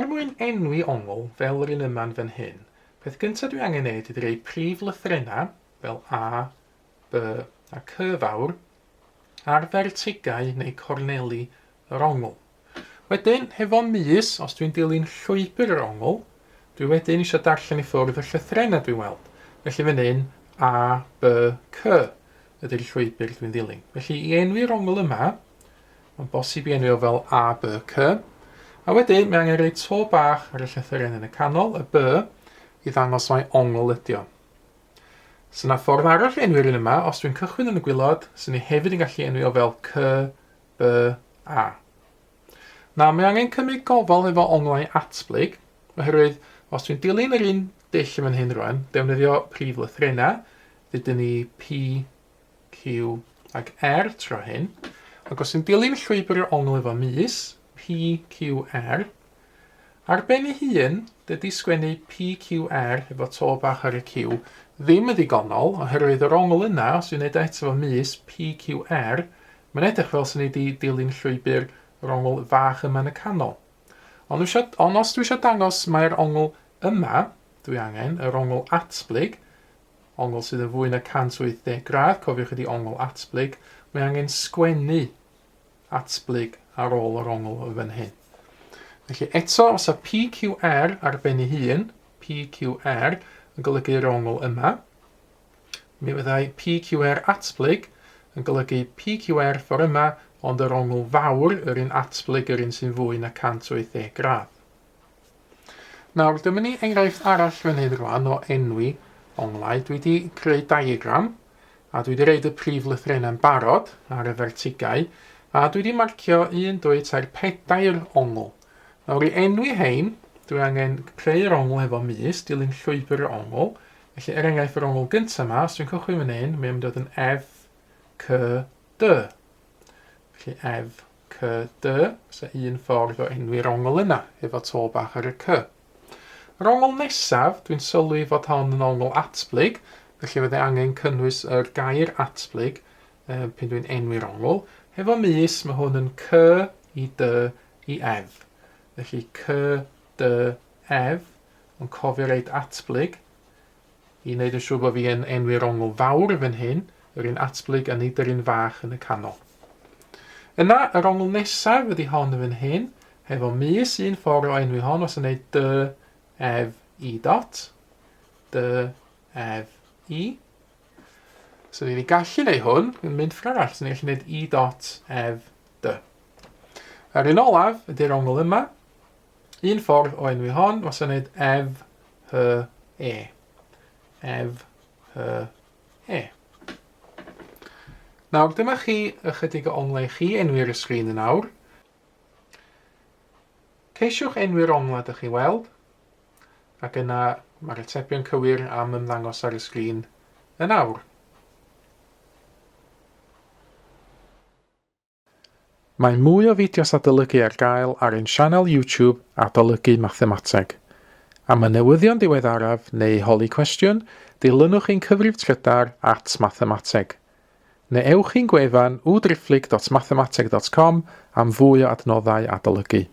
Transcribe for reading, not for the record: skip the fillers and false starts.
mwyn enwi ongl fel yr un yma'n fan hyn, peth gyntaf dwi angen neud ydy rhoi prif lythrennau fel A, B a C fawr ar fertigau neu corneli yr ongl. Wedyn, hefo mis, os dwi'n dilyn llwybr yr ongl, dwi wedyn eisiau darllen i ffwrdd y llythrennau dwi'n weld. Felly fan hyn, A, B, C ydy'r llwybr dwi'n dilyn. Felly i enwi'r ongl yma, mae'n bosib i enwi o fel A, B, C. A wedyn, mae angen rhoi to bach ar y llythyren yn y canol, y B, i ddangos mai ongl ydi o. So yna ffordd arall enwi'r un yma, os dwi'n cychwyn yn y gwylod, sy'n ni hefyd yn gallu enwi o fel C, B, A. Na, mae angen cymryd gofal efo onglau atblyg, oherwydd os dwi'n dilyn yr un dull yma'n hyn rwan, defnyddio prif lythrennau, dydyn ni P, Q ac R tro hyn, ac os dwi'n dilyn llwybr yr ongl efo mis, P, Q, R, ar ben ei hun, dydy sgwennu P, Q, R efo to bach ar y Q ddim yn ddigonol, oherwydd yr ongl yna, os dwi'n neud eto efo mis P, Q, R, mae'n edrych fel sy'n ni dilyn llwybr yr ongl fach yma yn y canol. Ond os dwi eisiau dangos mae'r ongl yma, dwi angen yr ongl atblyg, ongl sydd yn fwy na 180 gradd, cofiwch ydi ongl atblyg, mae angen sgwennu atblyg ar ôl yr ongl o fan hyn. Felly eto, os y PQR ar ben ei hun, PQR yn golygu'r ongl yma, mi fyddai PQR atblyg yn golygu PQR ffor yma, ond yr ongl fawr, yr un atblyg, yr un sy'n fwy na 180 gradd. Nawr, dyma ni enghraifft arall fan hyn rwan o enwi onglau. Dwi wedi creu diagram, a dwi wedi reid y prif lythrennau'n barod ar y fertigau, a dwi wedi marcio 1, 2, 3, 4 ongl. Nawr i enwi hein, dwi angen creu'r ongl efo mis, dilyn llwybr yr ongl. Felly er enghraifft yr ongl gyntaf yma, os dwi'n cychwyn fan hyn, mae'n dod yn F, C, D. Felly F, C, D, so un ffordd o enwi'r ongl yna, efo to bach ar y C. Yr ongl nesaf, dwi'n sylwi fod hon yn ongl atblyg, felly fyddai angen cynnwys yr gair atblyg pan dwi'n enwi'r ongl. Hefo mis, mae hwn yn C i D i F. Felly C, D, F, ond cofio reid atblyg i wneud yn siŵr bod fi yn enwi'r ongl fawr fan hyn, yr un atblyg a nid yr un fach yn y canol. Yna, yr ongl nesaf ydy hon fan hyn, hefo mis, un ffordd o enwi hon, os yn gwneud D, F, I dot, D, F, I. So ni wedi gallu gwneud hwn, yn mynd ffyr arall, so ni'n gallu gwneud I dot, F, D. Yr un olaf ydy'r ongl yma. Un ffordd o enwi hon, os yn gwneud F, H, E. F, H, E. Nawr, dyma chi ychydig o onglau chi enwi'r y sgrin yn awr. Ceisiwch enwi'r onglau ydych chi weld, ac yna mae'r atebion cywir am ymddangos ar y sgrin yn awr. Mae mwy o fideos adolygu ar gael ar ein sianel YouTube Adolygu Mathemateg. Am y newyddion diweddaraf neu holi cwestiwn, dilynwch ein cyfrif trydar @Mathemateg. Neu ewch i'n gwefan www.mathemateg.com am fwy o adnoddau adolygu.